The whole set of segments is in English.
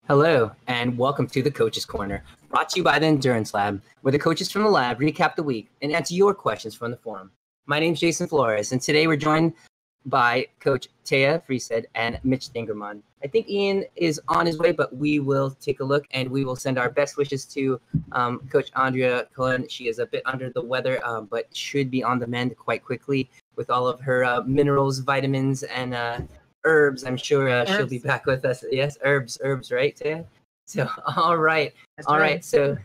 Hello, and welcome to the Coach's Corner, brought to you by the Endurance Lab, where the coaches from the lab recap the week and answer your questions from the forum. My name's Jason Flores, and today we're joined by Coach Taya Friested and Mitch Dingerman. I think Ian is on his way, but we will take a look, and we will send our best wishes to Coach Andrea Cohen. She is a bit under the weather, but should be on the mend quite quickly with all of her minerals, vitamins, and herbs. I'm sure she'll be back with us. Yes, herbs, right, Taya? So, all right. So,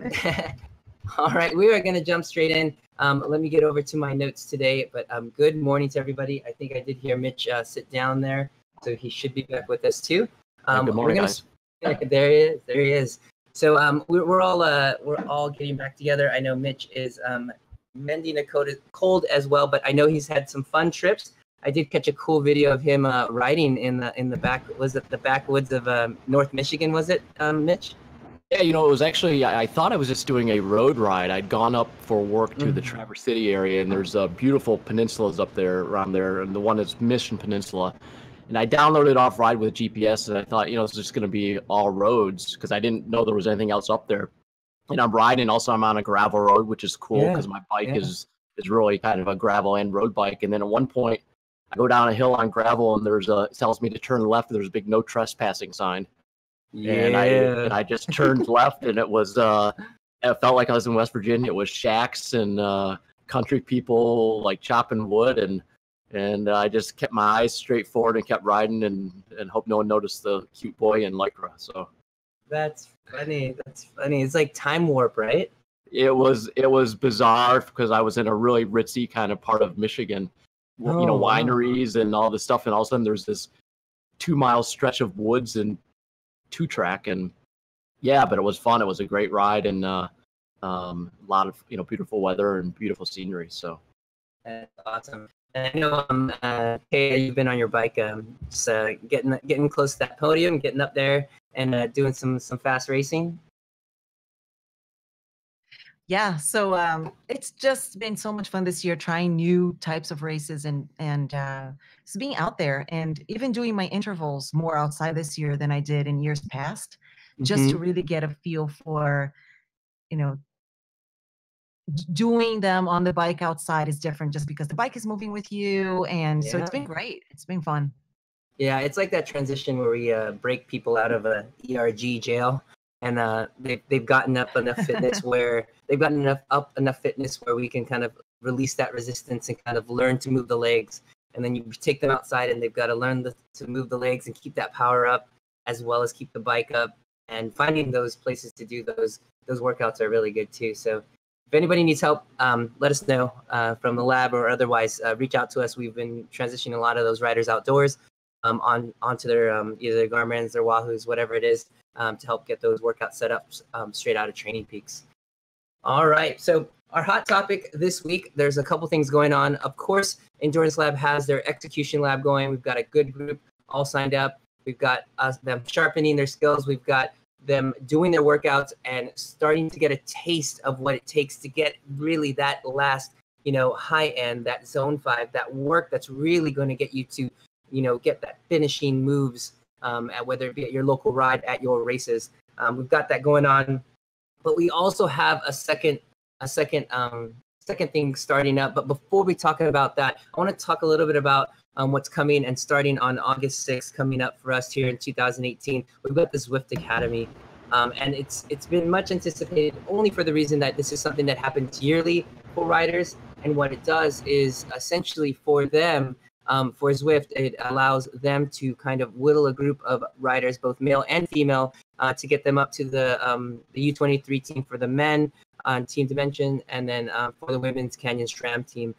all right, we are going to jump straight in. Let me get over to my notes today, but good morning to everybody. I think I did hear Mitch sit down there, so he should be back with us too. Good morning, guys. There he is. So we're all getting back together. I know Mitch is mending a cold as well, but I know he's had some fun trips. I did catch a cool video of him riding in the back. Was it the backwoods of North Michigan? Was it, Mitch? Yeah, it was actually, I thought I was just doing a road ride. I'd gone up for work to the Traverse City area, and there's beautiful peninsulas up there, around there, and the one is Mission Peninsula. And I downloaded off Ride with GPS, and I thought, it's just going to be all roads, because I didn't know there was anything else up there. And I'm riding, also I'm on a gravel road, which is cool, because my bike is really kind of a gravel and road bike. And then at one point, I go down a hill on gravel, and it tells me to turn left. There's a big no trespassing sign. Yeah. And I just turned left, and it felt like I was in West Virginia. It was shacks and country people like chopping wood, and I just kept my eyes straight forward and kept riding and hope no one noticed the cute boy in Lycra. So that's funny. It's like time warp, right? It was bizarre because I was in a really ritzy kind of part of Michigan. Wineries and all this stuff, and all of a sudden there's this 2-mile stretch of woods and 2-track, and but it was fun. It was a great ride, and a lot of beautiful weather and beautiful scenery. So that's awesome. And I know Kay, you've been on your bike, just getting close to that podium, getting up there, and doing some fast racing. Yeah, so it's just been so much fun this year, trying new types of races and just being out there, and even doing my intervals more outside this year than I did in years past, just to really get a feel for, doing them on the bike outside is different just because the bike is moving with you, and so it's been great. It's been fun. Yeah, it's like that transition where we break people out of a ERG jail. And they've gotten up enough fitness where we can kind of release that resistance and kind of learn to move the legs. And then you take them outside, and they've got to learn to move the legs and keep that power up, as well as keep the bike up. And finding those places to do those workouts are really good too. So if anybody needs help, let us know from the lab or otherwise. Reach out to us. We've been transitioning a lot of those riders outdoors onto their either their Garmin's, their Wahoos, whatever it is. To help get those workouts set up straight out of Training Peaks. All right, so our hot topic this week, there's a couple things going on. Of course, Endurance Lab has their execution lab going. We've got a good group all signed up. We've got them sharpening their skills. We've got them doing their workouts and starting to get a taste of what it takes to get really that last, high end, that zone 5, that work that's really going to get you to, get that finishing moves. Whether it be at your local ride, at your races, we've got that going on. But we also have a second thing starting up. But before we talk about that, I want to talk a little bit about what's coming and starting on August 6th, coming up for us here in 2018. We've got the Zwift Academy, and it's been much anticipated, only for the reason that this is something that happens yearly for riders. And what it does is essentially for them. For Zwift, it allows them to kind of whittle a group of riders, both male and female, to get them up to the U23 team for the men on Team Dimension, and then for the women's Canyon SRAM team.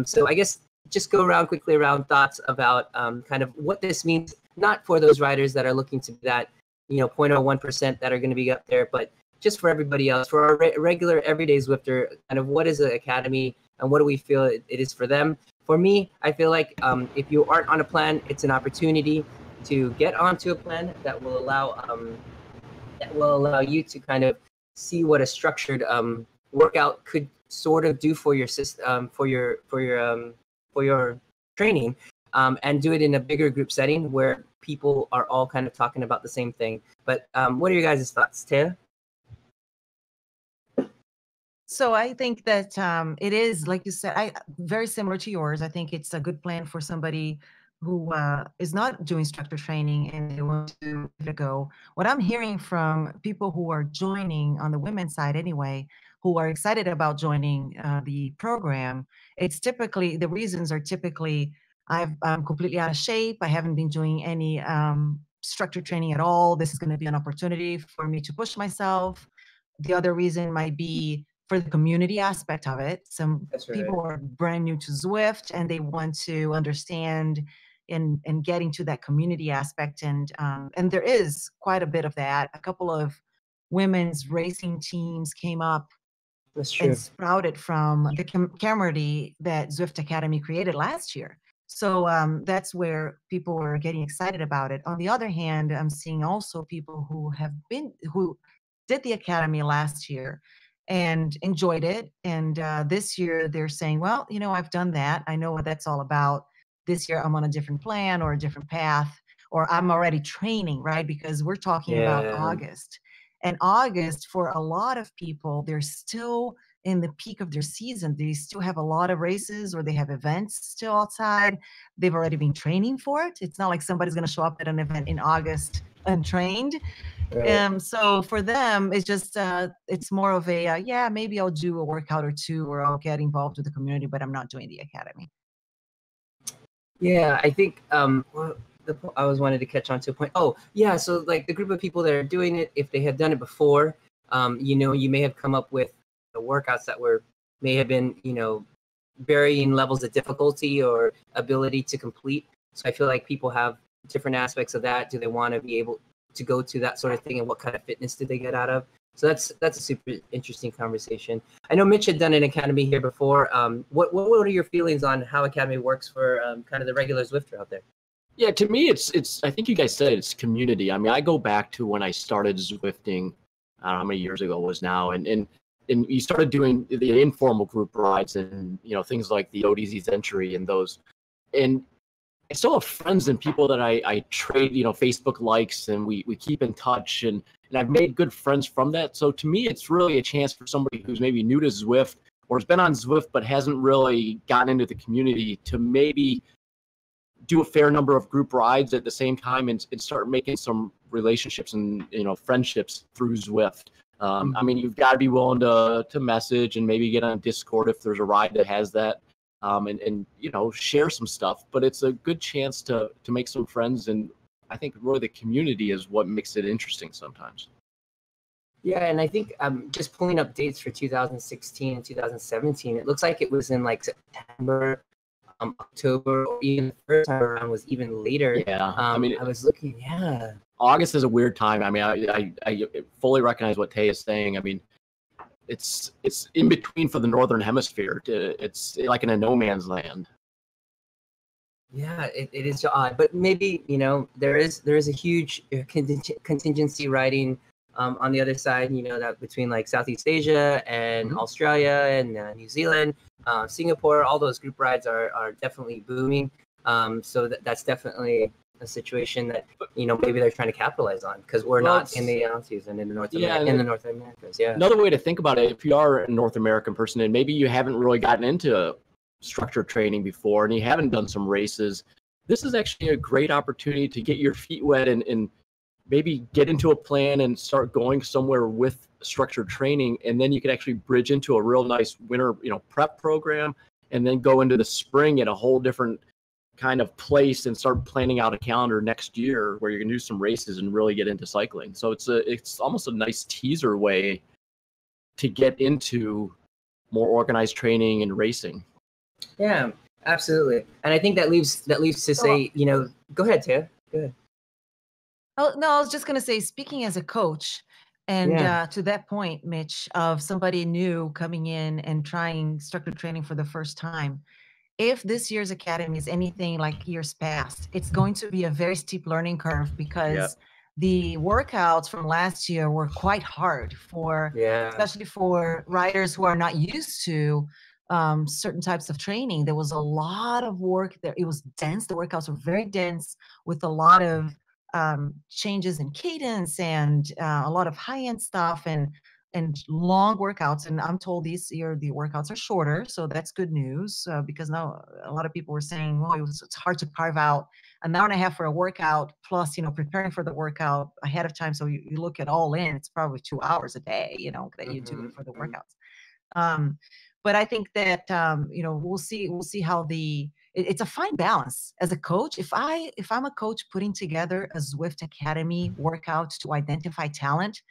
So I guess just go quickly around thoughts about kind of what this means, not for those riders that are looking to be that 0.01% that are going to be up there, but just for everybody else, for our regular everyday Zwifter, kind of what is the Academy and what do we feel it is for them? for me, I feel like if you aren't on a plan, it's an opportunity to get onto a plan that will allow you to kind of see what a structured workout could sort of do for your system, for your training, and do it in a bigger group setting where people are all kind of talking about the same thing. But what are your guys' thoughts, Taya? So I think that it is, like you said, very similar to yours. I think it's a good plan for somebody who is not doing structure training and they want to give it a go. What I'm hearing from people who are joining on the women's side anyway, who are excited about joining the program, it's typically, the reasons are typically, I'm completely out of shape. I haven't been doing any structure training at all. This is going to be an opportunity for me to push myself. The other reason might be for the community aspect of it. Some people are brand new to Zwift and they want to understand and get into that community aspect. And there is quite a bit of that. A couple of women's racing teams came up and sprouted from the camaraderie that Zwift Academy created last year. So that's where people were getting excited about it. On the other hand, I'm seeing also people who did the academy last year and enjoyed it. And this year they're saying, well, I've done that. I know what that's all about. This year I'm on a different plan or a different path, or I'm already training, right? Because we're talking about August. And August, for a lot of people, they're still in the peak of their season. They still have a lot of races or they have events still outside. They've already been training for it. It's not like somebody's going to show up at an event in August untrained. Right. So for them, it's just, it's more of a, maybe I'll do a workout or two, or I'll get involved with the community, but I'm not doing the academy. Yeah, I think I was wanted to catch on to a point. Oh, yeah. So like the group of people that are doing it, if they have done it before, you may have come up with the workouts that may have been, varying levels of difficulty or ability to complete. So I feel like people have different aspects of that. Do they want to be able to go to that sort of thing, and what kind of fitness did they get out of? So that's a super interesting conversation. I know Mitch had done an academy here before. What are your feelings on how academy works for kind of the regular Zwifter out there? Yeah, to me, it's. I think you guys said it's community. I mean, I go back to when I started Zwifting. I don't know how many years ago it was now, and you started doing the informal group rides and things like the ODZ's entry and those, and I still have friends and people that I trade, Facebook likes, and we keep in touch, and I've made good friends from that. So to me, it's really a chance for somebody who's maybe new to Zwift or has been on Zwift but hasn't really gotten into the community to maybe do a fair number of group rides at the same time and start making some relationships and friendships through Zwift. I mean, you've got to be willing to message and maybe get on Discord if there's a ride that has that. And share some stuff, but it's a good chance to make some friends, and I think really the community is what makes it interesting sometimes. Yeah, and I think just pulling up dates for 2016 and 2017, it looks like it was in like September, October, or even the first time around was even later. Yeah, I mean, I was looking. Yeah, August is a weird time. I mean, I fully recognize what Tay is saying. I mean, it's in between for the Northern Hemisphere. It's like in a no man's land. Yeah, it is odd, but maybe there is a huge contingency riding on the other side. That between like Southeast Asia and Australia and New Zealand, Singapore, all those group rides are definitely booming. So that's definitely a situation that maybe they're trying to capitalize on, because we're not in the season in the North Americas. Yeah. Another way to think about it, if you are a North American person and maybe you haven't really gotten into structured training before and you haven't done some races, this is actually a great opportunity to get your feet wet and maybe get into a plan and start going somewhere with structured training, and then you can actually bridge into a real nice winter prep program, and then go into the spring at a whole different kind of place and start planning out a calendar next year where you're gonna do some races and really get into cycling. So it's almost a nice teaser way to get into more organized training and racing. Yeah, absolutely. And I think that leaves to say, go ahead, Tia. Go ahead. Oh no, I was just gonna say, speaking as a coach, and to that point, Mitch, of somebody new coming in and trying structured training for the first time, if this year's academy is anything like years past, it's going to be a very steep learning curve because the workouts from last year were quite hard for, especially for riders who are not used to certain types of training. There was a lot of work there. It was dense. The workouts were very dense with a lot of changes in cadence and a lot of high-end stuff and long workouts. And I'm told this year the workouts are shorter, so that's good news because now a lot of people were saying, well, it's hard to carve out an hour and a half for a workout plus, preparing for the workout ahead of time. So you look at all in, it's probably 2 hours a day, that you do for the workouts. But I think that we'll see how it's a fine balance as a coach. If I'm a coach putting together a Zwift Academy workout to identify talent,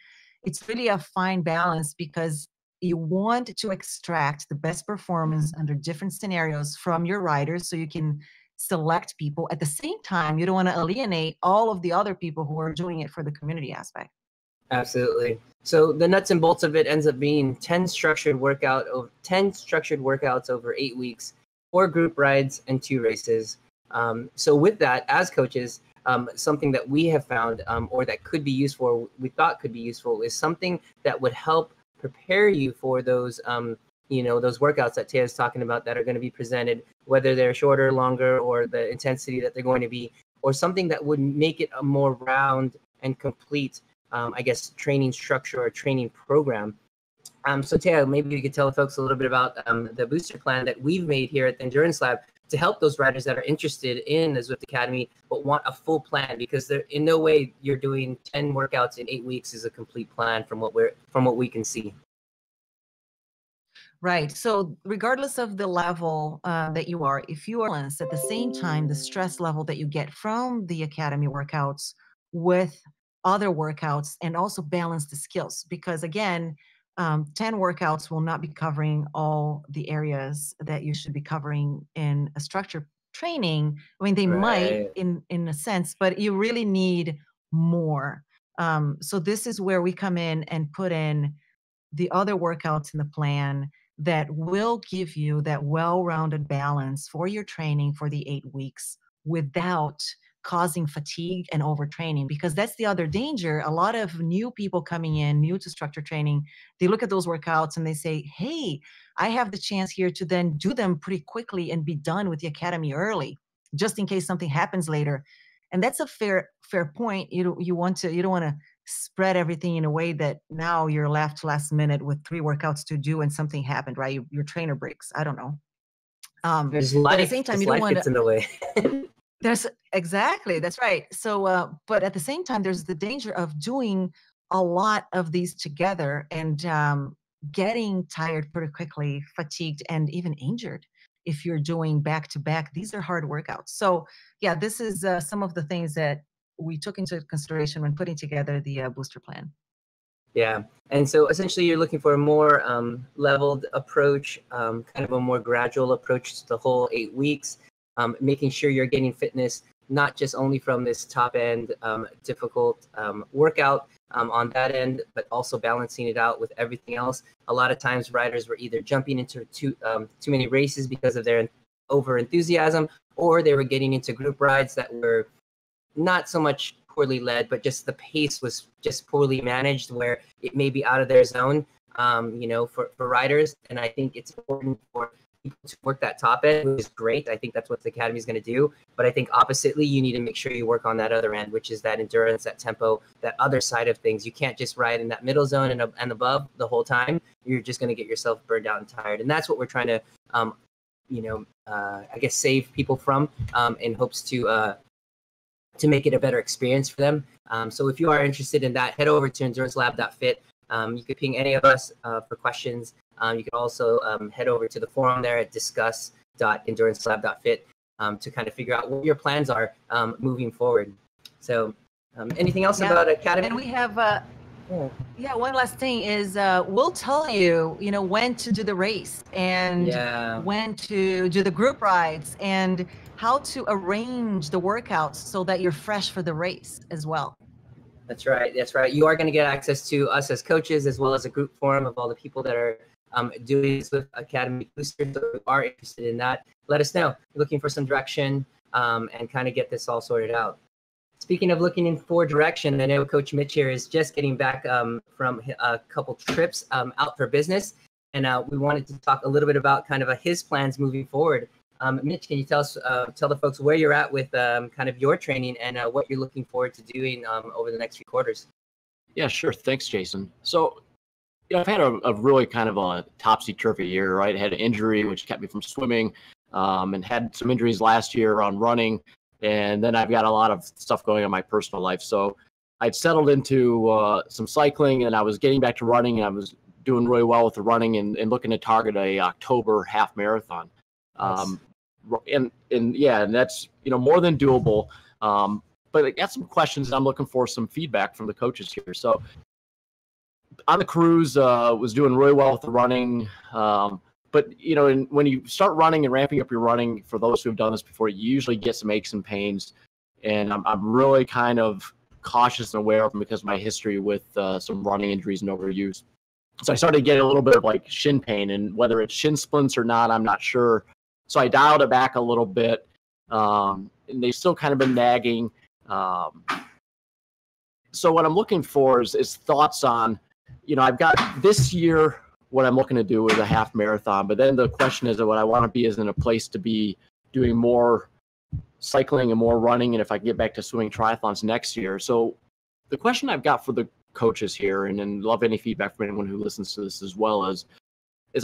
it's really a fine balance because you want to extract the best performance under different scenarios from your riders so you can select people. At the same time, you don't want to alienate all of the other people who are doing it for the community aspect. Absolutely. So the nuts and bolts of it ends up being 10 structured workouts over 8 weeks, 4 group rides, and 2 races. So with that, as coaches, something that we have found or that could be useful, we thought could be useful, is something that would help prepare you for those those workouts that Taya's talking about that are going to be presented, whether they're shorter, longer, or the intensity that they're going to be, or something that would make it a more round and complete training structure or training program. So Taya, maybe you could tell the folks a little bit about the booster plan that we've made here at the Endurance Lab to help those riders that are interested in the Zwift Academy but want a full plan, because there in no way you're doing 10 workouts in 8 weeks is a complete plan from what we can see. Right. So regardless of the level that you are, if you are balanced at the same time, the stress level that you get from the academy workouts with other workouts, and also balance the skills, because again, 10 workouts will not be covering all the areas that you should be covering in a structured training. I mean, they might in a sense, but you really need more. So this is where we come in and put in the other workouts in the plan that will give you that well-rounded balance for your training for the 8 weeks without causing fatigue and overtraining, because that's the other danger. A lot of new people coming in, new to structure training, they look at those workouts and they say, hey, I have the chance here to then do them pretty quickly and be done with the academy early, just in case something happens later. And that's a fair point. You don't want to spread everything in a way that now you're left last minute with 3 workouts to do and something happened, right? Your trainer breaks. I don't know. There's life. At the same time, you don't want gets in the way. That's right. So, but at the same time, there's the danger of doing a lot of these together and getting tired pretty quickly, fatigued, and even injured if you're doing back to back. These are hard workouts. So yeah, this is some of the things that we took into consideration when putting together the booster plan. Yeah. And so essentially you're looking for a more leveled approach, kind of a more gradual approach to the whole 8 weeks, making sure you're getting fitness, not just only from this top end difficult workout on that end, but also balancing it out with everything else. A lot of times riders were either jumping into too many races because of their over enthusiasm, or they were getting into group rides that were not so much poorly led, but just the pace was just poorly managed, where it may be out of their zone, for riders. And I think it's important for people to work that top end, which is great. I think that's what the Academy is going to do. But I think oppositely, you need to make sure you work on that other end, which is that endurance, that tempo, that other side of things. You can't just ride in that middle zone and above the whole time. You're just going to get yourself burned out and tired. And that's what we're trying to, save people from in hopes to make it a better experience for them. So if you are interested in that, head over to endurancelab.fit. You could ping any of us for questions. You can also head over to the forum there at discuss.endurancelab.fit to kind of figure out what your plans are moving forward. So anything else about Academy? And we have, one last thing is we'll tell you, when to do the race and when to do the group rides and how to arrange the workouts so that you're fresh for the race as well. That's right. You are going to get access to us as coaches, as well as a group forum of all the people that are doing Zwift Academy booster. So if you are interested in that, let us know. Looking for some direction and kind of get this all sorted out. Speaking of looking for direction, I know Coach Mitch here is just getting back from a couple trips out for business. And we wanted to talk a little bit about kind of his plans moving forward. Mitch, can you tell the folks where you're at with kind of your training and what you're looking forward to doing over the next few quarters? Yeah, sure. Thanks, Jason. So, I've had a really kind of a topsy-turvy year, right? I had an injury, which kept me from swimming, and had some injuries last year around running. And then I've got a lot of stuff going on in my personal life. So I'd settled into some cycling, and I was getting back to running, and I was doing really well with the running and looking to target a October half marathon. Nice. And that's, more than doable. But I got some questions, and I'm looking for some feedback from the coaches here. So on the cruise, was doing really well with the running. But, when you start running and ramping up your running, for those who have done this before, you usually get some aches and pains. And I'm really kind of cautious and aware of them because of my history with some running injuries and overuse. So I started getting a little bit of like shin pain, and whether it's shin splints or not, I'm not sure. So I dialed it back a little bit, and they've still kind of been nagging. So what I'm looking for is thoughts on, I've got this year, what I'm looking to do is a half marathon, but then the question is that what I want to be is in a place to be doing more cycling and more running, and if I can get back to swimming triathlons next year. So the question I've got for the coaches here, and love any feedback from anyone who listens to this as well, as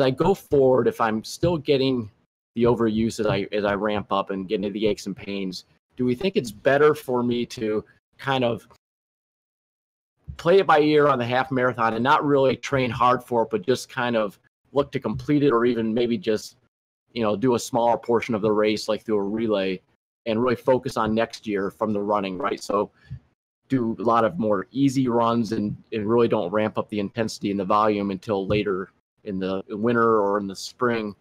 I go forward, if I'm still getting the overuse as I ramp up and get into the aches and pains, do we think it's better for me to kind of play it by ear on the half marathon and not really train hard for it, but just kind of look to complete it, or even maybe just, do a smaller portion of the race, like through a relay, and really focus on next year from the running, right? So do a lot of more easy runs and really don't ramp up the intensity and the volume until later in the winter or in the spring,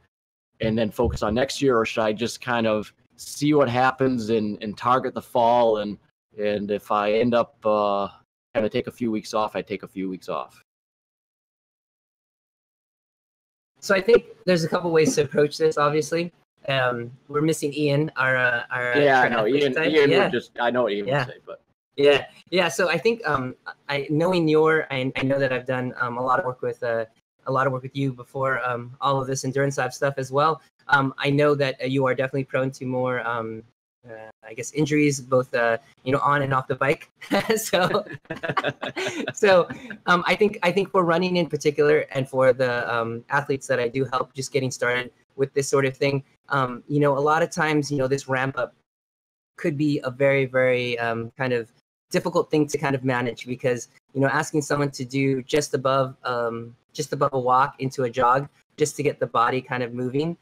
and then focus on next year? Or should I just kind of see what happens and target the fall, and if I end up having to take a few weeks off, I take a few weeks off? So I think there's a couple ways to approach this. Obviously, we're missing Ian, our I know Ian. I know what Ian would say, but yeah. So I think I know that I've done a lot of work with you before all of this endurance lab stuff as well. I know that you are definitely prone to more I guess injuries, both on and off the bike. so I think for running in particular, and for the athletes that I do help just getting started with this sort of thing, a lot of times this ramp up could be a very, very kind of difficult thing to kind of manage, because asking someone to do just above a walk into a jog just to get the body kind of moving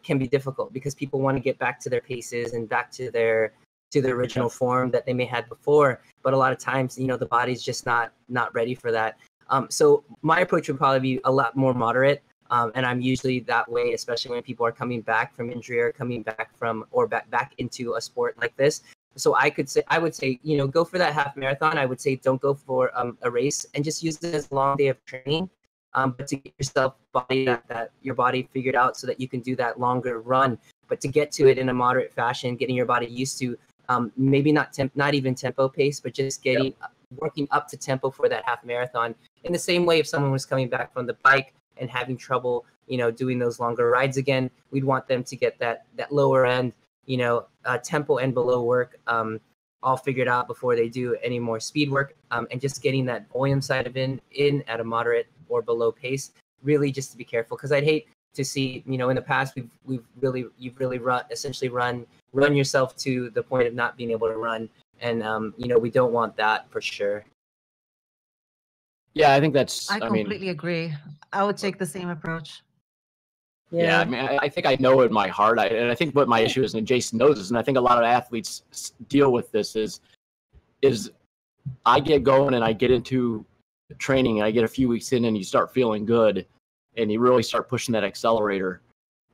can be difficult, because people want to get back to their paces and back to their original form that they may have before. But a lot of times, the body's just not ready for that. So my approach would probably be a lot more moderate. And I'm usually that way, especially when people are coming back from injury or coming back from or back into a sport like this. So I would say, go for that half marathon. I would say don't go for a race, and just use it as a long day of training. But to get your body figured out so that you can do that longer run, but to get to it in a moderate fashion, getting your body used to maybe not even tempo pace, but just working up to tempo for that half marathon. In the same way, if someone was coming back from the bike and having trouble, doing those longer rides again, we'd want them to get that lower end, tempo and below work all figured out before they do any more speed work, and just getting that volume side of in at a moderate or below pace, really just to be careful. Because I'd hate to see, in the past, you've really run yourself to the point of not being able to run. And, we don't want that for sure. Yeah, I think I completely agree. I would take the same approach. Yeah, I mean, I think I know in my heart, and I think what my issue is, and Jason knows this, and I think a lot of athletes deal with this, is I get going and I get into training and I get a few weeks in and you start feeling good and you really start pushing that accelerator.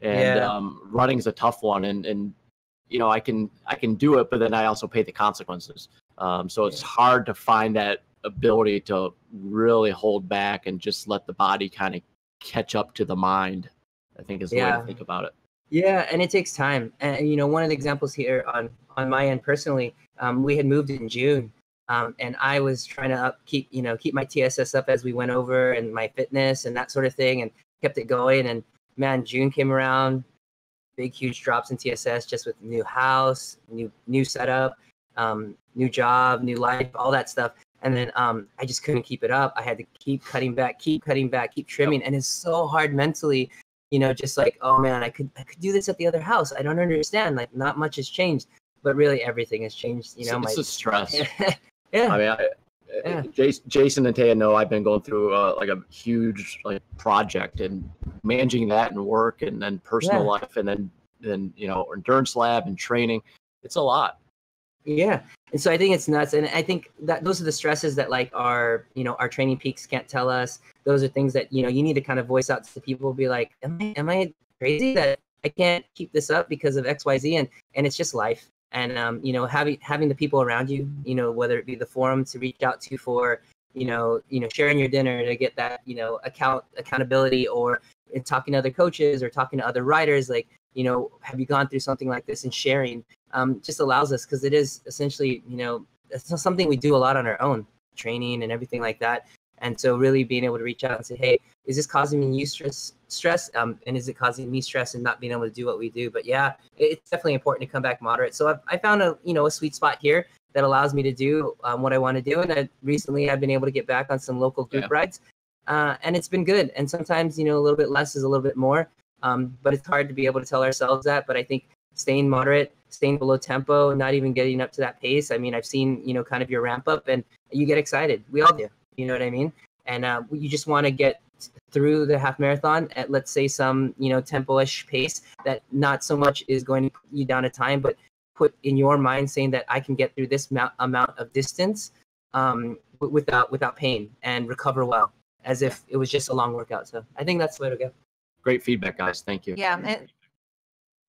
And running is a tough one, and I can do it, but then I also pay the consequences. So it's hard to find that ability to really hold back and just let the body kind of catch up to the mind, I think is the way to think about it. Yeah, and it takes time. And one of the examples here on my end personally, we had moved in June, and I was trying to keep my TSS up as we went over, and my fitness and that sort of thing, and kept it going. And man, June came around, big huge drops in TSS just with new house, new setup, new job, new life, all that stuff. And then I just couldn't keep it up. I had to keep cutting back, keep trimming, and it's so hard mentally. Just like, oh man, I could do this at the other house. I don't understand. Like, not much has changed, but really everything has changed. It's a stress. Yeah. I mean, Jason and Taya know I've been going through like a huge project, and managing that and work, and then personal life, and then endurance lab and training. It's a lot. Yeah. And so I think it's nuts. And I think that those are the stresses that like our training peaks can't tell us. Those are things that, you need to kind of voice out to people, be like, am I crazy that I can't keep this up because of XYZ? And it's just life. And, having the people around you, whether it be the forum to reach out to for, sharing your dinner to get that, accountability, or talking to other coaches or talking to other riders, like, have you gone through something like this, and sharing just allows us, because it is essentially, it's something we do a lot on our own, training and everything like that. And so really being able to reach out and say, hey, is this causing you stress? And is it causing me stress and not being able to do what we do? But yeah, it's definitely important to come back moderate. So I found a sweet spot here that allows me to do what I want to do. And I've been able to get back on some local group rides. And it's been good. And sometimes, a little bit less is a little bit more. But it's hard to be able to tell ourselves that. But I think staying moderate, staying below tempo, not even getting up to that pace. I mean, I've seen, kind of your ramp up, and you get excited. We all do. You know what I mean? And you just want to get through the half marathon at, let's say, some, tempo-ish pace that not so much is going to put you down a time, but put in your mind saying that I can get through this amount of distance without pain, and recover well, as if it was just a long workout. So I think that's the way to go. Great feedback, guys. Thank you. Yeah,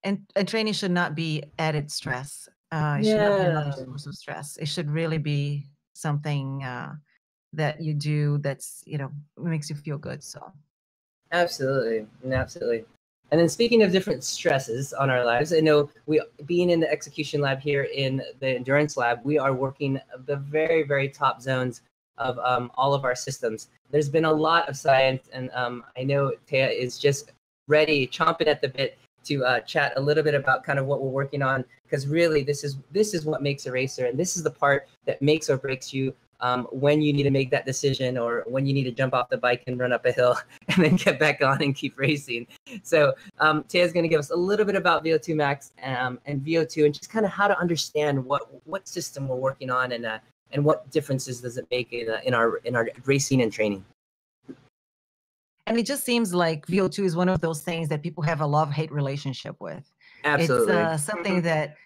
and training should not be added stress. It should not be another source of stress. It should really be something that you do that's makes you feel good. So absolutely. And then speaking of different stresses on our lives, I know being in the execution lab here in the endurance lab, we are working the very, very top zones of all of our systems. There's been a lot of science, and I know Taya is just ready, chomping at the bit to chat a little bit about kind of what we're working on, because really this is what makes a racer, and this is the part that makes or breaks you when you need to make that decision, or when you need to jump off the bike and run up a hill and then get back on and keep racing. So Taya's going to give us a little bit about VO2 Max and VO2, and just kind of how to understand what system we're working on, and what differences does it make in our racing and training. And it just seems like VO2 is one of those things that people have a love-hate relationship with. Absolutely. It's something that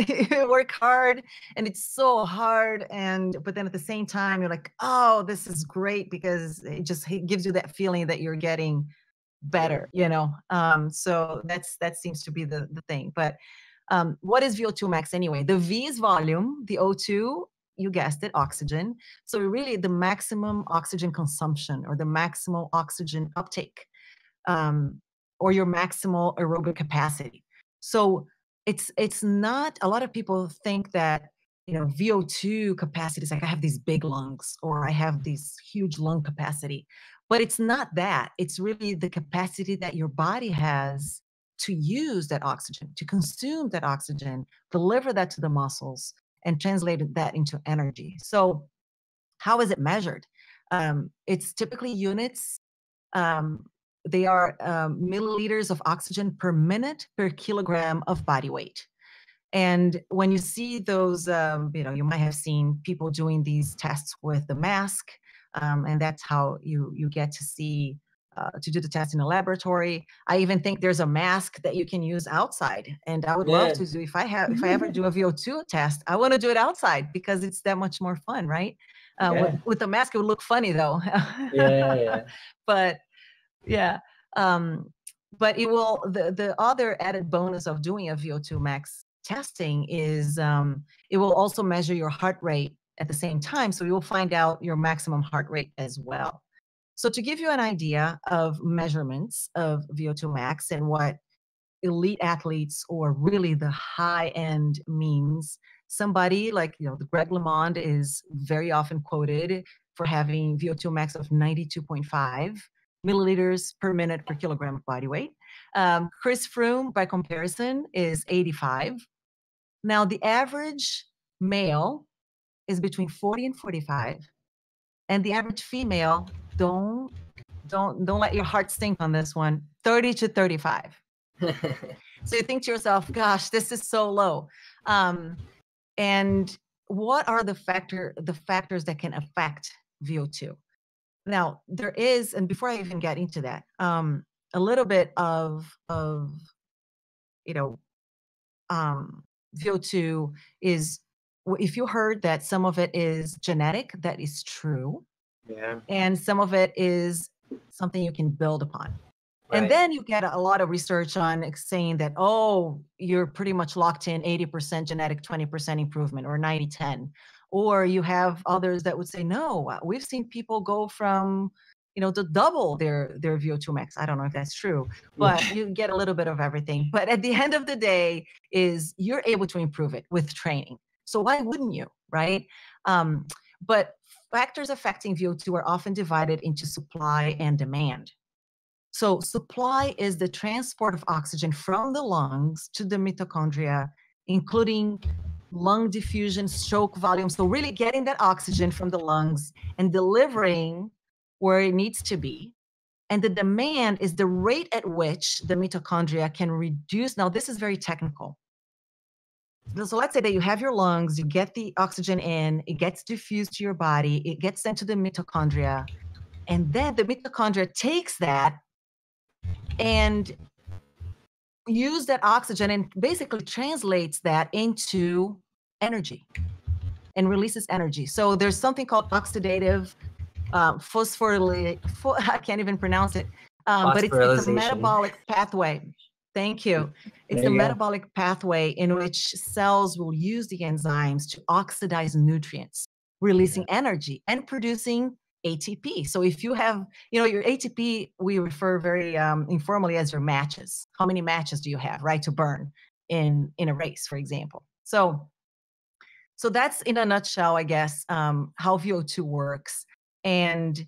you work hard, and it's so hard, but then at the same time you're like, oh, this is great, because it gives you that feeling that you're getting better, so that seems to be the thing. But what is VO2 max anyway? The V is volume, the O2, you guessed it, oxygen. So really the maximum oxygen consumption, or the maximal oxygen uptake, or your maximal aerobic capacity. So it's not, a lot of people think that, VO2 capacity is like, I have these big lungs, or I have these huge lung capacity, but it's not that. It's really the capacity that your body has to use that oxygen, to consume that oxygen, deliver that to the muscles, and translated that into energy. So how is it measured? It's typically units. They are milliliters of oxygen per minute per kilogram of body weight. And when you see those, you might have seen people doing these tests with the mask, and that's how you get to see, to do the test in a laboratory. I even think there's a mask that you can use outside, and I would love to do, if I ever do a VO2 test, I want to do it outside, because it's that much more fun, right? With the mask, it would look funny though. But yeah, but it will, the other added bonus of doing a VO2 max testing is it will also measure your heart rate at the same time, so you will find out your maximum heart rate as well. So to give you an idea of measurements of VO2 max and what elite athletes or really the high end means, somebody like, the Greg LeMond is very often quoted for having VO2 max of 92.5 milliliters per minute per kilogram of body weight. Chris Froome, by comparison, is 85. Now, the average male is between 40 and 45, and the average female, don't let your heart sink on this one, 30 to 35. So you think to yourself, gosh, this is so low. And what are the factors that can affect VO2? Now, there is, and before I even get into that, a little bit of VO2 is, if you heard that some of it is genetic, that is true. Yeah. And some of it is something you can build upon. Right. And then you get a lot of research on saying that, oh, you're pretty much locked in 80% genetic, 20% improvement, or 90-10. Or you have others that would say, no, we've seen people go from, to double their VO2 max. I don't know if that's true, but you get a little bit of everything. But at the end of the day is you're able to improve it with training. So why wouldn't you, right? But factors affecting VO2 are often divided into supply and demand. So supply is the transport of oxygen from the lungs to the mitochondria, including lung diffusion, stroke volume. So really getting that oxygen from the lungs and delivering where it needs to be. And the demand is the rate at which the mitochondria can reduce. Now, this is very technical. So let's say that you have your lungs, you get the oxygen in, it gets diffused to your body, it gets sent to the mitochondria, and then the mitochondria takes that and use that oxygen and basically translates that into energy and releases energy. So there's something called oxidative I can't even pronounce it, but it's a metabolic pathway. Thank you. It's the metabolic pathway in which cells will use the enzymes to oxidize nutrients, releasing energy and producing ATP. So if you have, your ATP, we refer very informally as your matches. How many matches do you have, right, to burn in a race, for example? So that's in a nutshell, I guess, how VO2 works. And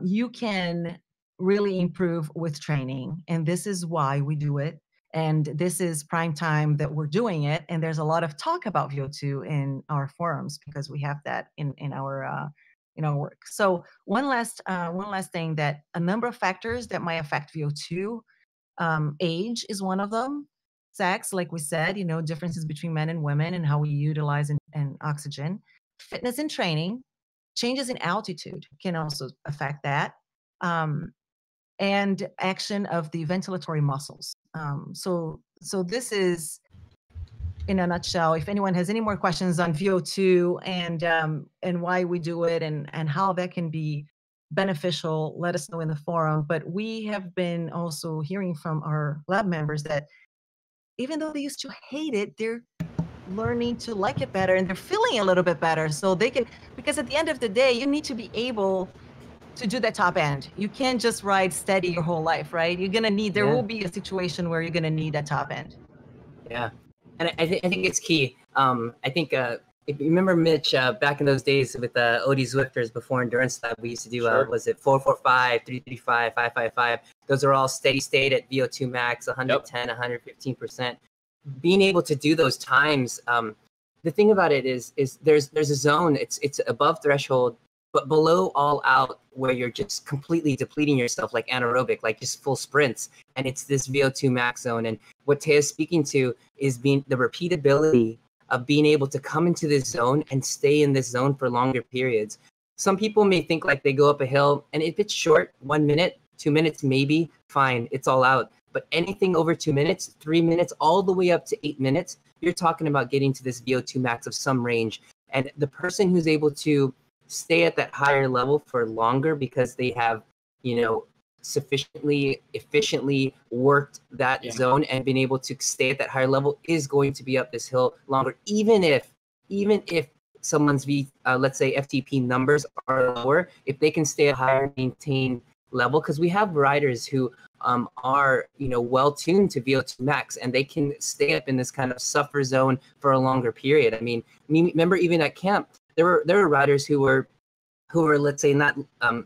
you can really improve with training. And this is why we do it. And this is prime time that we're doing it. And there's a lot of talk about VO2 in our forums because we have that in our work. So one last thing, that a number of factors that might affect VO2, age is one of them. Sex, like we said, differences between men and women and how we utilize and oxygen. Fitness and training, changes in altitude can also affect that. And action of the ventilatory muscles. So this is, in a nutshell. If anyone has any more questions on VO2 and why we do it and how that can be beneficial, let us know in the forum. But we have been also hearing from our lab members that even though they used to hate it, they're learning to like it better and they're feeling a little bit better. So they can, because at the end of the day, you need to be able to do that top end. You can't just ride steady your whole life, right? You're going to need, there will be a situation where you're going to need that top end. Yeah. And I think it's key. I think if you remember, Mitch, back in those days with OD Zwifters before Endurance Lab, we used to do, was it 445, 335, 555? Those are all steady state at VO2 max, 110, 115%. Being able to do those times, the thing about it is there's a zone, it's above threshold, but below all out where you're just completely depleting yourself, like anaerobic, like just full sprints. And it's this VO2 max zone. And what Taya's speaking to is being the repeatability of being able to come into this zone and stay in this zone for longer periods. Some people may think like they go up a hill, and if it's short, 1 minute, 2 minutes, maybe, fine, it's all out. But anything over 2 minutes, 3 minutes, all the way up to 8 minutes, you're talking about getting to this VO2 max of some range. And the person who's able to stay at that higher level for longer because they have, sufficiently efficiently worked that zone and been able to stay at that higher level is going to be up this hill longer, even if someone's let's say FTP numbers are lower, if they can stay a higher maintained level, because we have riders who are, you know, well tuned to VO2 max, and they can stay up in this kind of suffer zone for a longer period. I mean, remember even at camp, there were riders who were let's say not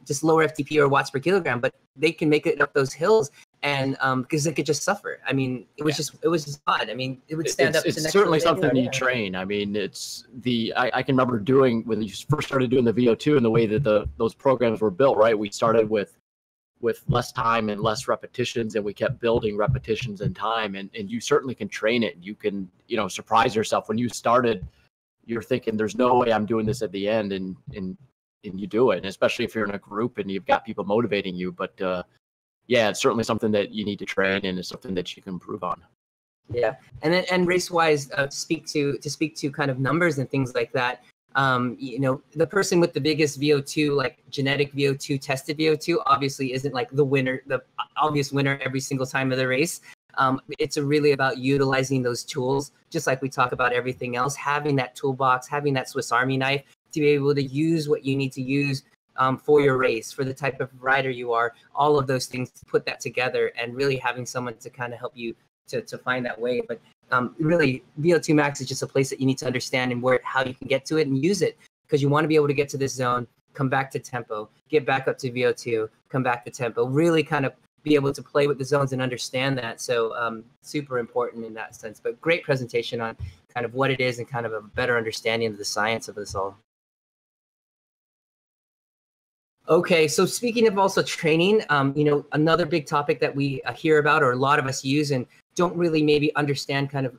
just lower FTP or watts per kilogram, but they can make it up those hills, and because they could just suffer. I mean, it was just odd. I mean, it would stand up. It's certainly something you train. I mean, it's I can remember doing when you first started doing the VO2 and the way that those programs were built. Right, we started with less time and less repetitions, and we kept building repetitions and time, and you certainly can train it. You can, you know, surprise yourself. When you started, you're thinking there's no way I'm doing this at the end, and you do it, and especially if you're in a group and you've got people motivating you. But yeah, it's certainly something that you need to train, and it's something that you can improve on. Yeah, and race wise, to speak to kind of numbers and things like that. You know, the person with the biggest VO2, like genetic VO2, tested VO2, obviously isn't like the winner, the obvious winner every single time of the race. It's really about utilizing those tools, just like we talk about everything else, having that toolbox, having that Swiss Army knife to be able to use what you need to use for your race, for the type of rider you are, all of those things, to put that together, and really having someone to kind of help you to find that way. But really, VO2 max is just a place that you need to understand and how you can get to it and use it, because you want to be able to get to this zone, come back to tempo, get back up to VO2, come back to tempo, really kind of be able to play with the zones and understand that. So super important in that sense. But great presentation on kind of what it is and kind of a better understanding of the science of this all. Okay, so speaking of also training, you know, another big topic that we hear about, or a lot of us use and don't really maybe understand kind of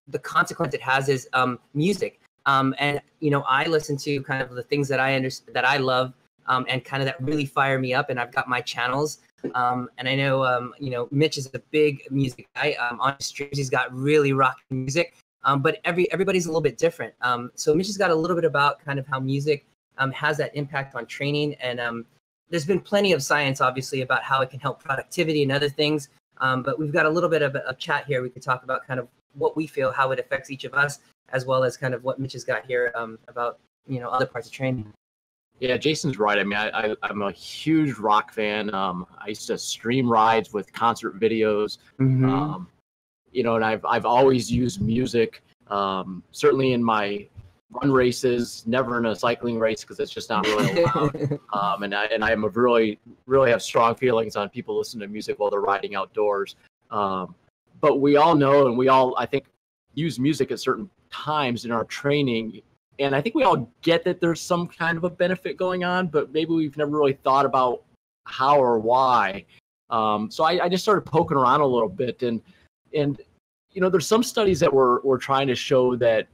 the consequence it has, is music. And, you know, I listen to kind of the things that I love, and kind of that really fire me up. And I've got my channels. And I know, you know, Mitch is a big music guy. On his streams, he's got really rocking music. But everybody's a little bit different. So Mitch has got a little bit about kind of how music has that impact on training. And there's been plenty of science, obviously, about how it can help productivity and other things. But we've got a little bit of a chat here. We could talk about kind of what we feel, how it affects each of us, as well as kind of what Mitch has got here about, you know, other parts of training. Yeah, Jason's right. I mean, I'm a huge rock fan. I used to stream rides with concert videos. Mm-hmm. You know, and I've always used music, certainly in my run races, never in a cycling race, because it's just not really allowed. And I am a really have strong feelings on people listening to music while they're riding outdoors. But we all know, and we all, I think, use music at certain times in our training. And I think we all get that there's some kind of a benefit going on, but maybe we've never really thought about how or why. So I just started poking around a little bit, and you know, there's some studies that were trying to show that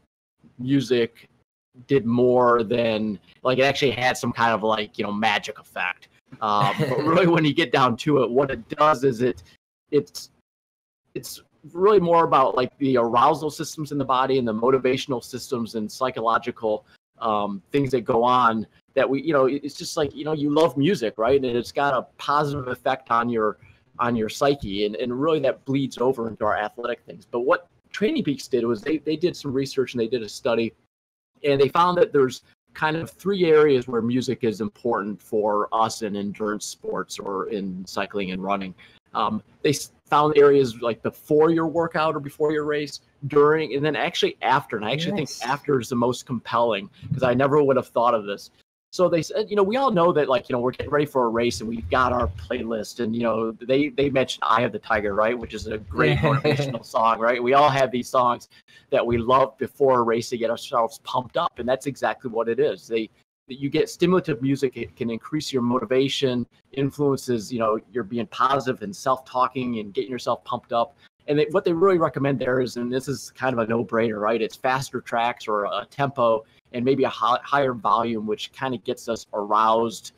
music did more than, like, it actually had some kind of, like, you know, magic effect. But really, when you get down to it, what it does is it's really more about, like, the arousal systems in the body and the motivational systems and psychological things that go on, that we, you know, it's just like, you know, you love music, right? And it's got a positive effect on your psyche, and really that bleeds over into our athletic things. But what Training Peaks did was they did some research, and they did a study, and they found that there's kind of 3 areas where music is important for us in endurance sports or in cycling and running. They found areas like before your workout or before your race, during, and then actually after. And I actually think after is the most compelling, because I never would have thought of this. So they said, you know, we all know that, like, you know, we're getting ready for a race and we've got our playlist, and, you know, they mentioned Eye of the Tiger, right? Which is a great motivational song, right? We all have these songs that we love before a race to get ourselves pumped up. And that's exactly what it is. You get stimulative music. It can increase your motivation, influences, you know, you're being positive and self-talking and getting yourself pumped up. And what they really recommend there is, and this is kind of a no-brainer, right? It's faster tracks or a tempo, and maybe a higher volume, which kind of gets us aroused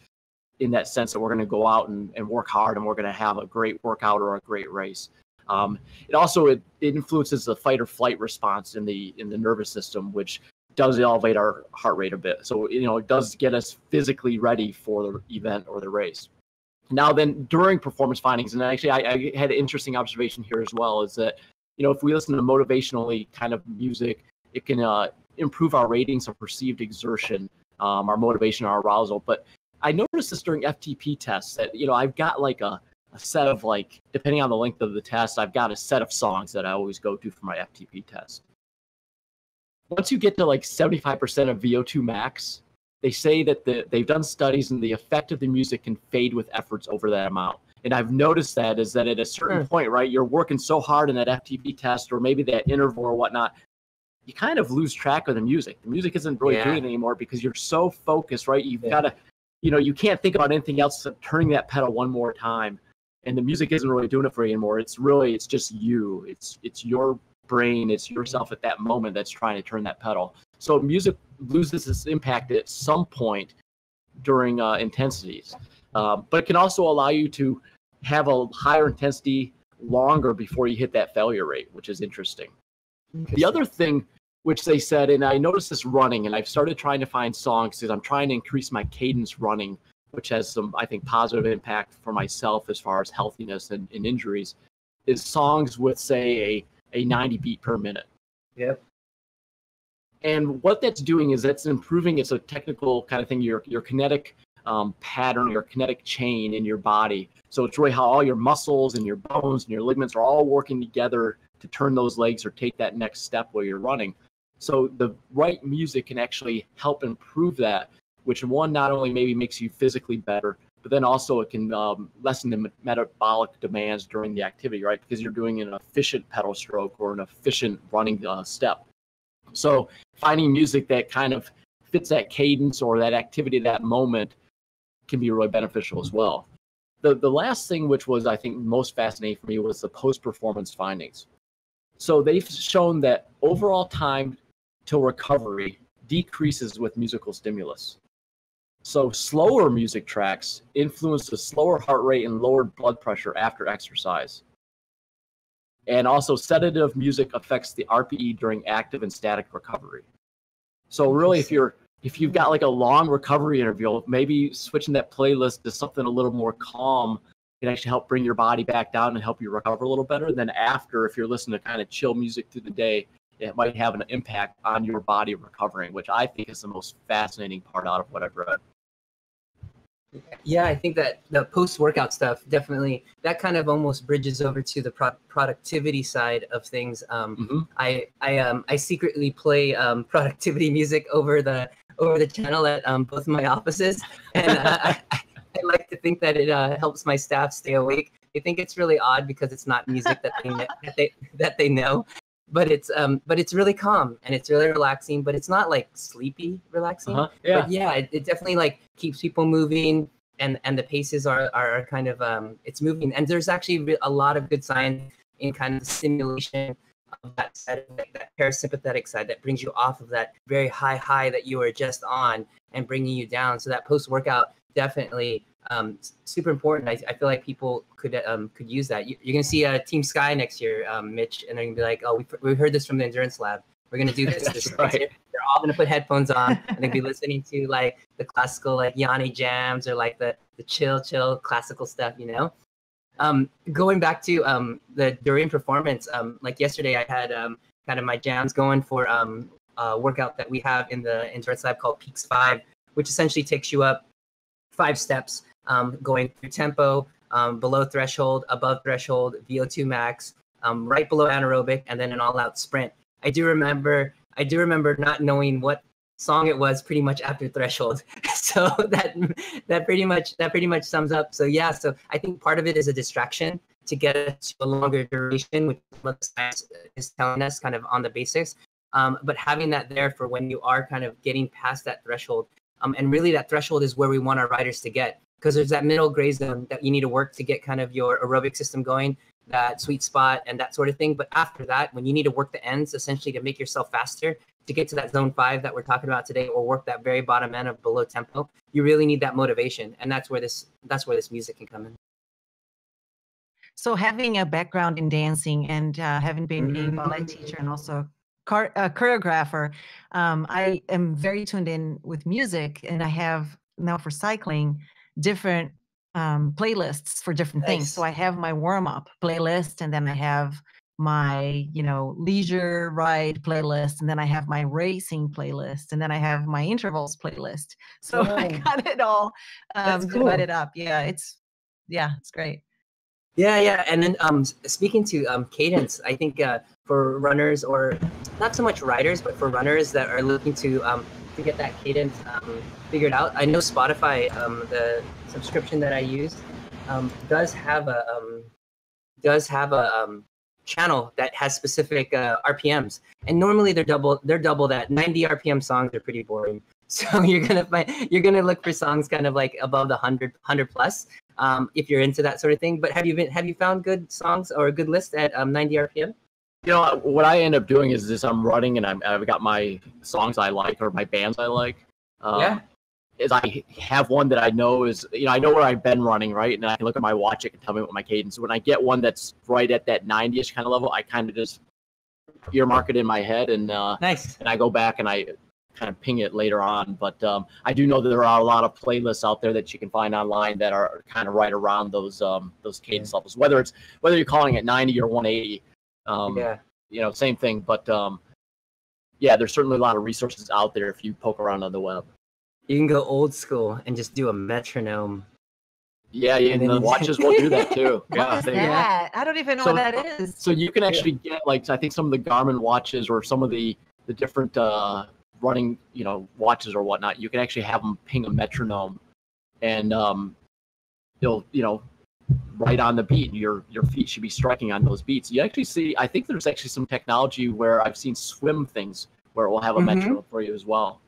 in that sense that we're going to go out and work hard, and we're going to have a great workout or a great race. It also influences the fight or flight response in the nervous system, which does elevate our heart rate a bit. So, you know, it does get us physically ready for the event or the race. Now then, during performance findings, and actually I had an interesting observation here as well, is that, you know, if we listen to motivationally kind of music, it can improve our ratings of perceived exertion, our motivation, our arousal. But I noticed this during FTP tests that, I've got like a set of, like, depending on the length of the test, I've got a set of songs that I always go to for my FTP test. Once you get to like 75% of VO2 max, they say that they've done studies and the effect of the music can fade with efforts over that amount. And I've noticed that is that at a certain point, right, you're working so hard in that FTP test or maybe that interval or whatnot, you kind of lose track of the music. The music isn't really doing it anymore because you're so focused, right? You've got to, you can't think about anything else except turning that pedal one more time. And the music isn't really doing it for you anymore. It's just you. It's your brain. It's yourself at that moment that's trying to turn that pedal. So music loses its impact at some point during intensities. But it can also allow you to have a higher intensity longer before you hit that failure rate, which is interesting. The other thing which they said, and I noticed this running, and I've started trying to find songs because I'm trying to increase my cadence running, which has some, I think, positive impact for myself as far as healthiness and injuries, is songs with, say, a 90 beat per minute. Yep. And what that's doing is that's improving, it's a technical kind of thing, your kinetic pattern, your kinetic chain in your body. So it's really how all your muscles and your bones and your ligaments are all working together to turn those legs or take that next step while you're running. So the right music can actually help improve that, which one, not only maybe makes you physically better, but then also it can lessen the metabolic demands during the activity, right? Because you're doing an efficient pedal stroke or an efficient running step. So finding music that kind of fits that cadence or that activity, that moment, can be really beneficial as well. The last thing, which was, I think, most fascinating for me, was the post-performance findings. So they've shown that overall time till recovery decreases with musical stimulus. So slower music tracks influence the slower heart rate and lowered blood pressure after exercise. And also sedative music affects the RPE during active and static recovery. So really, if you've got like a long recovery interval, maybe switching that playlist to something a little more calm can actually help bring your body back down and help you recover a little better. And then after, if you're listening to kind of chill music through the day, it might have an impact on your body recovering, which I think is the most fascinating part out of what I've read. Yeah, I think that the post-workout stuff, definitely, that kind of almost bridges over to the productivity side of things. I secretly play productivity music over the channel at both my offices, and I like to think that it helps my staff stay awake. I think it's really odd because it's not music that they know, but it's really calm and it's really relaxing. But it's not like sleepy relaxing. Yeah. But yeah, it definitely like keeps people moving, and the paces are kind of it's moving. And there's actually a lot of good science in kind of the stimulation of that side, that parasympathetic side that brings you off of that very high that you were just on and bringing you down. So that post-workout definitely super important. I feel like people could use that. You're going to see Team Sky next year, Mitch, and they're going to be like, oh, we heard this from the endurance lab. We're going to do this. That's right. They're all going to put headphones on and they'll be listening to like the classical, like Yanni jams or like the chill classical stuff, you know? Going back to the during performance, like yesterday I had kind of my jams going for a workout that we have in the endurance lab called Peaks 5, which essentially takes you up 5 steps, going through tempo, below threshold, above threshold, VO2 max, right below anaerobic, and then an all-out sprint. I do remember not knowing what song it was pretty much after threshold. So that pretty much sums up. So yeah, so I think part of it is a distraction to get us to a longer duration, which what the science is telling us kind of on the basics. But having that there for when you are kind of getting past that threshold, and really that threshold is where we want our riders to get, because there's that middle gray zone that you need to work to get kind of your aerobic system going, that sweet spot and that sort of thing. But after that, when you need to work the ends essentially to make yourself faster to get to that zone 5 that we're talking about today, or work that very bottom end of below tempo, you really need that motivation. And that's where this music can come in. So having a background in dancing and having been a ballet teacher and also choreographer, I am very tuned in with music, and I have now for cycling different playlists for different things. So I have my warm-up playlist, and then I have my, leisure ride playlist, and then I have my racing playlist, and then I have my intervals playlist. So I Wow. got it all That's cool. divided up. It's great. Yeah. And then speaking to cadence, I think for runners, or not so much riders, but for runners that are looking to get that cadence figured out, I know Spotify, the subscription that I use, does have a channel that has specific RPMs, and normally they're double that. 90 RPM songs are pretty boring, so you're gonna look for songs kind of like above the 100 plus, if you're into that sort of thing. But have you found good songs or a good list at 90 RPM? What I end up doing is I'm running and I've got my songs I like or my bands I like. Yeah. Is I have one that I know is, I know where I've been running, right? And I can look at my watch, it can tell me what my cadence. When I get one that's right at that 90-ish kind of level, I kind of just earmark it in my head, and Nice. and I go back and I kind of ping it later on. But I do know that there are a lot of playlists out there that you can find online that are kind of right around those cadence levels, whether you're calling it 90 or 180. Same thing. But there's certainly a lot of resources out there if you poke around on the web. You can go old school and just do a metronome. Yeah, and the watches will do that too. What is that? I don't even know what that is. So you can actually get, like, I think some of the Garmin watches or some of the different running, watches or whatnot, you can actually have them ping a metronome, and you'll, right on the beat. Your feet should be striking on those beats. You actually see, I think there's actually some technology where I've seen swim things where it will have a metronome for you as well.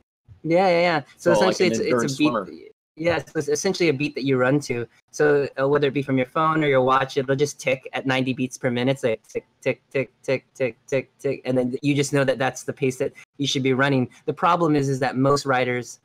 Yeah. So essentially, like it's a beat. Yeah, so it's essentially a beat that you run to. So whether it be from your phone or your watch, it'll just tick at 90 beats per minute. So tick, tick, tick, tick, tick, tick, tick, and then you just know that that's the pace that you should be running. The problem is that most runners,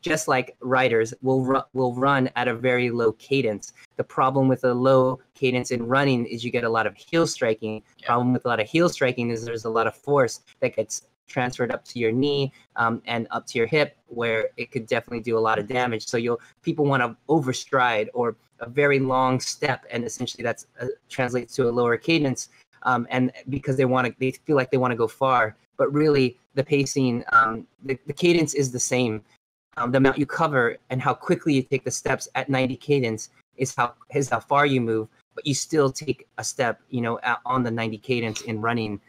just like riders, will run at a very low cadence. The problem with a low cadence in running is you get a lot of heel striking. Problem with a lot of heel striking is there's a lot of force that gets transferred up to your knee and up to your hip, where it could definitely do a lot of damage. So people want to overstride or a very long step, and essentially that's translates to a lower cadence, and because they feel like they want to go far, but really the pacing, the cadence is the same. The amount you cover and how quickly you take the steps at 90 cadence is how far you move, but you still take a step, on the 90 cadence in running.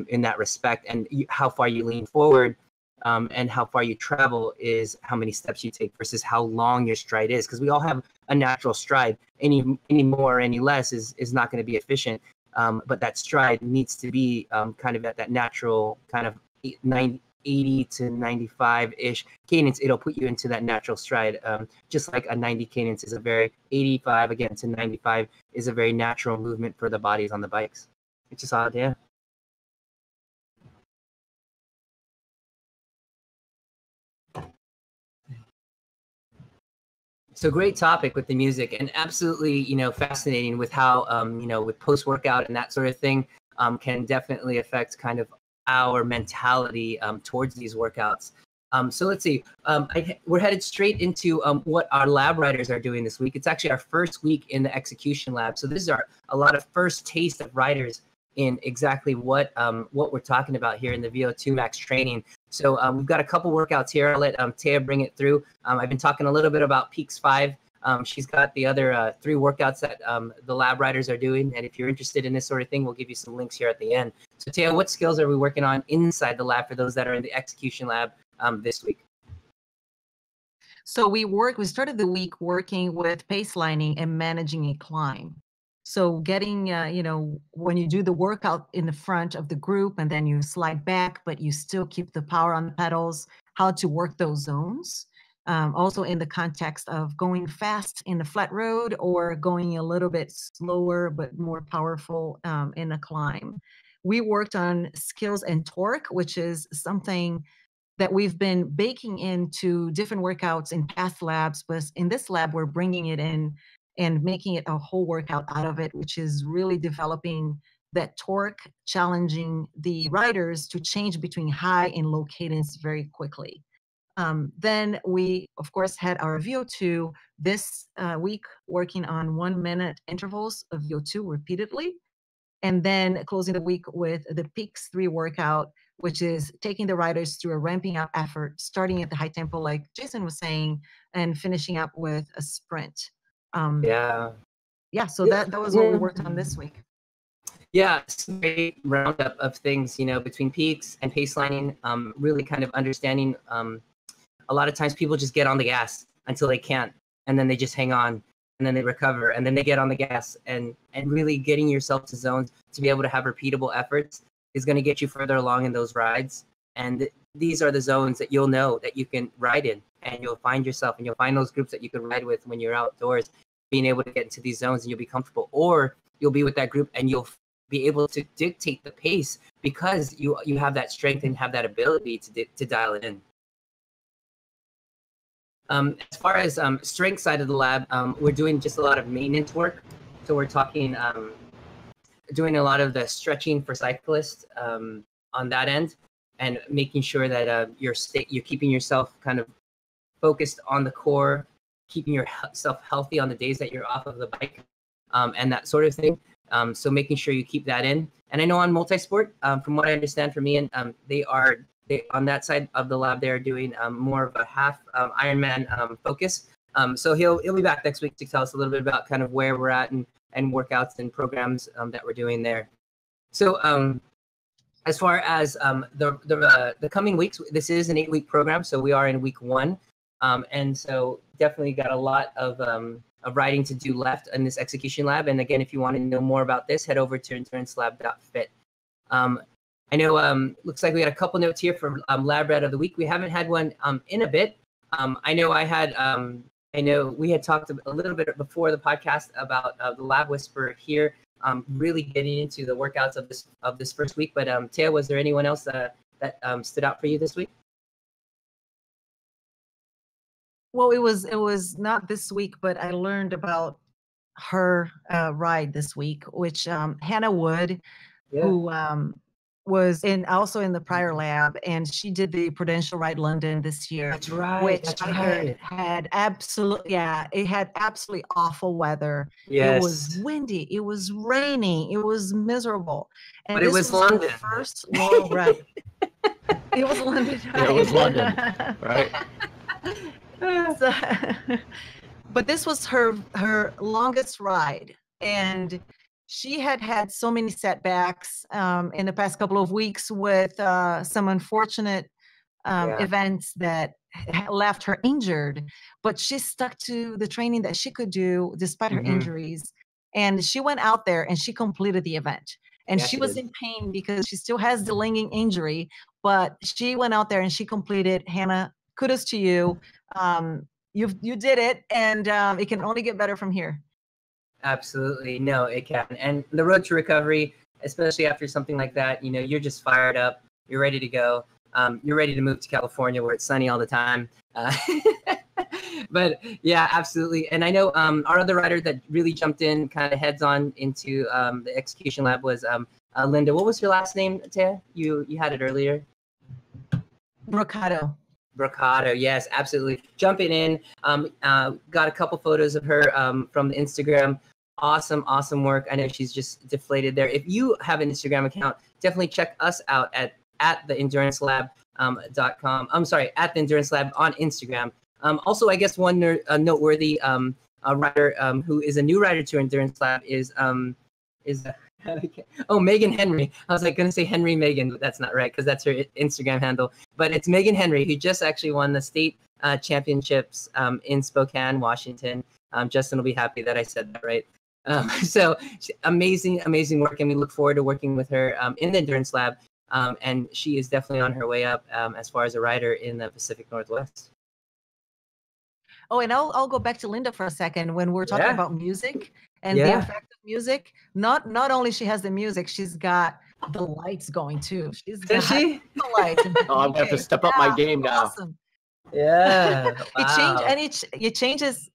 In that respect, and how far you lean forward, and how far you travel is how many steps you take versus how long your stride is, because we all have a natural stride. Any more or any less is not going to be efficient, but that stride needs to be kind of at that natural kind of 80 to 95-ish cadence. It'll put you into that natural stride, just like a 90 cadence is a very 85 again to 95 is a very natural movement for the bodies on the bikes. It's just odd. Yeah. So great topic with the music, and absolutely, fascinating with how, with post-workout and that sort of thing, can definitely affect kind of our mentality towards these workouts. So let's see. We're headed straight into what our lab riders are doing this week. It's actually our first week in the execution lab. So this is a lot of first taste of riders in exactly what we're talking about here in the VO2 Max training. So we've got a couple workouts here. I'll let Taya bring it through. I've been talking a little bit about Peaks 5. She's got the other 3 workouts that the lab riders are doing. And if you're interested in this sort of thing, we'll give you some links here at the end. So Taya, what skills are we working on inside the lab for those that are in the execution lab this week? So we started the week working with pacelining and managing a climb. So getting, when you do the workout in the front of the group and then you slide back, but you still keep the power on the pedals, how to work those zones. Also in the context of going fast in the flat road or going a little bit slower, but more powerful in a climb. We worked on skills and torque, which is something that we've been baking into different workouts in past labs, but in this lab, we're bringing it in and making it a whole workout out of it, which is really developing that torque, challenging the riders to change between high and low cadence very quickly. Then we, of course, had our VO2 this week, working on 1-minute intervals of VO2 repeatedly. And then closing the week with the Peaks 3 workout, which is taking the riders through a ramping up effort, starting at the high tempo, like Jason was saying, and finishing up with a sprint. Yeah. So that was what we worked on this week. Yeah, it's a great roundup of things, between peaks and pacelining, really kind of understanding. A lot of times people just get on the gas until they can't, and then they just hang on, and then they recover, and then they get on the gas, and really getting yourself to zones to be able to have repeatable efforts is going to get you further along in those rides. And these are the zones that you'll know that you can ride in, and you'll find yourself, and you'll find those groups that you can ride with when you're outdoors, being able to get into these zones, and you'll be comfortable, or you'll be with that group and you'll be able to dictate the pace because you have that strength and have that ability to dial it in. As far as strength side of the lab, we're doing just a lot of maintenance work. So we're talking, doing a lot of the stretching for cyclists on that end, and making sure that you're keeping yourself kind of focused on the core, keeping yourself healthy on the days that you're off of the bike, and that sort of thing. So making sure you keep that in. And I know on multisport, from what I understand from Ian, they on that side of the lab, they're doing more of a half Ironman focus. So he'll be back next week to tell us a little bit about kind of where we're at and workouts and programs that we're doing there. So as far as the coming weeks, this is an 8-week program, so we are in week 1, and so definitely got a lot of riding to do left in this execution lab. And again, if you want to know more about this, head over to endurancelab.fit. I know looks like we had a couple notes here for Lab Rat of the Week. We haven't had one in a bit. I know we had talked a little bit before the podcast about the Lab Whisperer here, really getting into the workouts of this first week. But Taya, was there anyone else that stood out for you this week? Well, it was not this week, but I learned about her ride this week, which Hannah Wood, who was also in the prior lab, and she did the Prudential Ride London this year. That's right. Which had absolutely awful weather. Yes. It was windy. It was raining. It was miserable. And but it was London. First long ride. It was London. Right? It was London, right? So, but this was her longest ride, and she had so many setbacks in the past couple of weeks with some unfortunate events that left her injured, but she stuck to the training that she could do despite her injuries, and she went out there and she completed the event. And she was in pain because she still has the lingering injury, but she went out there and she completed. Hannah, kudos to you. You did it, and it can only get better from here. Absolutely. No, it can. And the road to recovery, especially after something like that, you're just fired up. You're ready to go. You're ready to move to California where it's sunny all the time. But yeah, absolutely. And I know our other rider that really jumped in kind of heads on into the execution lab was Linda. What was your last name, Taya? You had it earlier. Brocado, yes, absolutely. Jumping in, got a couple photos of her from the Instagram. Awesome work. I know she's just deflated there. If you have an Instagram account, definitely check us out at theendurancelab.com. I'm sorry, at the Endurance Lab on Instagram. Also, I guess one noteworthy rider who is a new rider to Endurance Lab is Megan Henry. I was going to say Henry Megan, but that's not right because that's her Instagram handle. But it's Megan Henry, who just actually won the state championships in Spokane, Washington. Justin will be happy that I said that right. So amazing work, and we look forward to working with her in the Endurance Lab. And she is definitely on her way up as far as a rider in the Pacific Northwest. Oh, and I'll go back to Linda for a second when we're talking about music and the effect of music. Not only she has the music, she's got the lights going too. The lights. Oh, I'm gonna have to step up my game now. Awesome. Yeah. Wow. It changes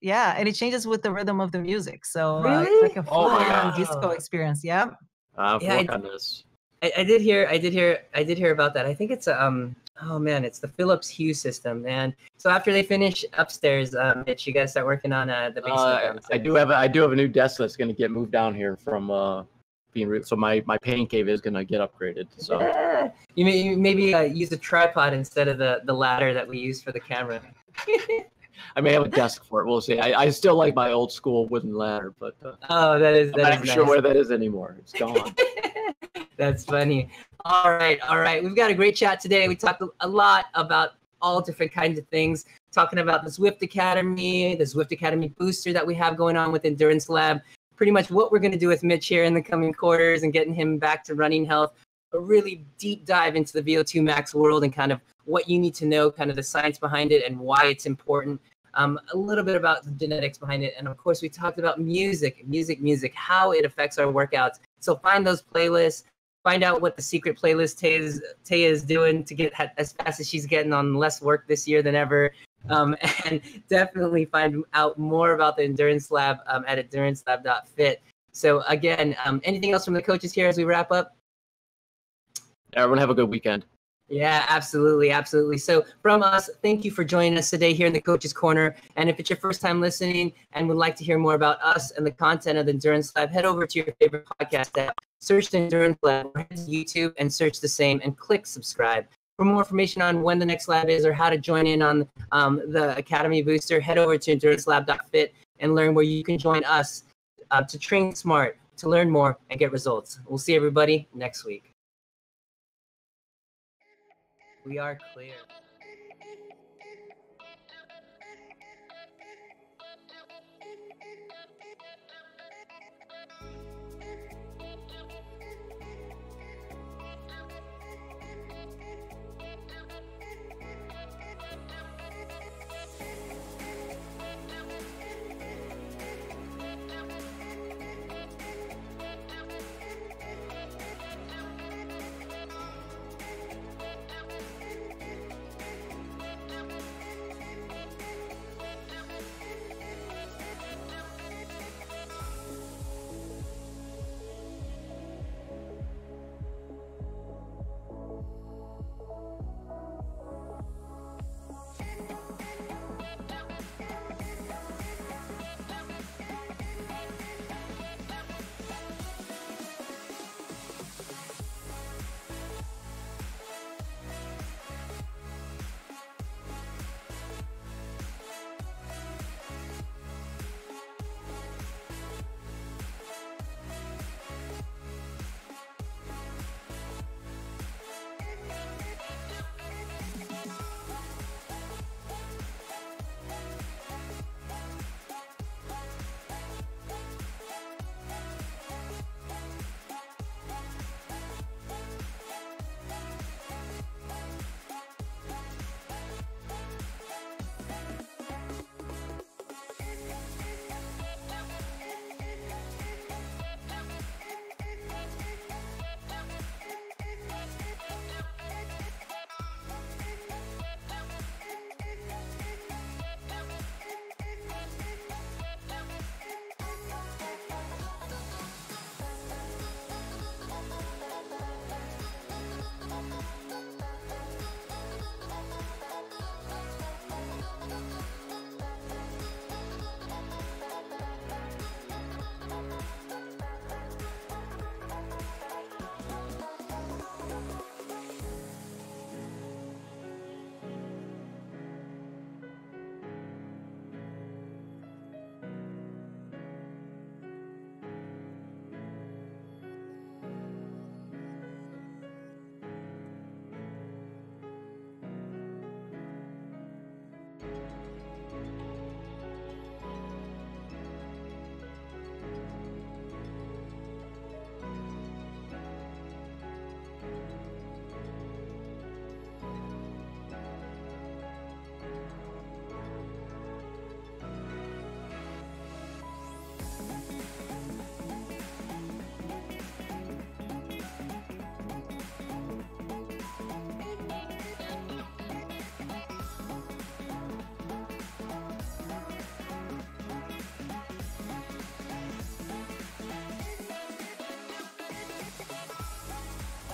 with the rhythm of the music. So really? It's like a fun disco experience. Yeah. I'll work on this. I did hear about that. I think it's it's the Philips Hue system, man. So after they finish upstairs, Mitch, you guys start working on the basement. I do have a new desk that's going to get moved down here from So my pain cave is gonna get upgraded. So Yeah. You maybe use a tripod instead of the ladder that we use for the camera. I may have a desk for it. We'll see. I still like my old school wooden ladder, but Oh, I'm not nice. sure where that is anymore. It's gone. That's funny. All right. We've got a great chat today. We talked a lot about all different kinds of things, talking about the Zwift Academy, the Zwift Academy booster that we have going on with Endurance Lab, pretty much what we're going to do with Mitch here in the coming quarters and getting him back to running health, a really deep dive into the VO2 Max world and kind of what you need to know, kind of the science behind it and why it's important. A little bit about the genetics behind it. And of course, we talked about music, how it affects our workouts. So find those playlists, find out what the secret playlist Taya is doing to get as fast as she's getting on less work this year than ever. And definitely find out more about the Endurance Lab at endurancelab.fit. So again, anything else from the coaches here as we wrap up? Everyone have a good weekend. Yeah, absolutely. So from us, thank you for joining us today here in the Coach's Corner. And if it's your first time listening and would like to hear more about us and the content of the Endurance Lab, head over to your favorite podcast app, search the Endurance Lab, or head to YouTube and search the same and click subscribe. For more information on when the next lab is or how to join in on the Academy Booster, head over to endurancelab.fit and learn where you can join us to train smart, to learn more, and get results. We'll see everybody next week. We are clear.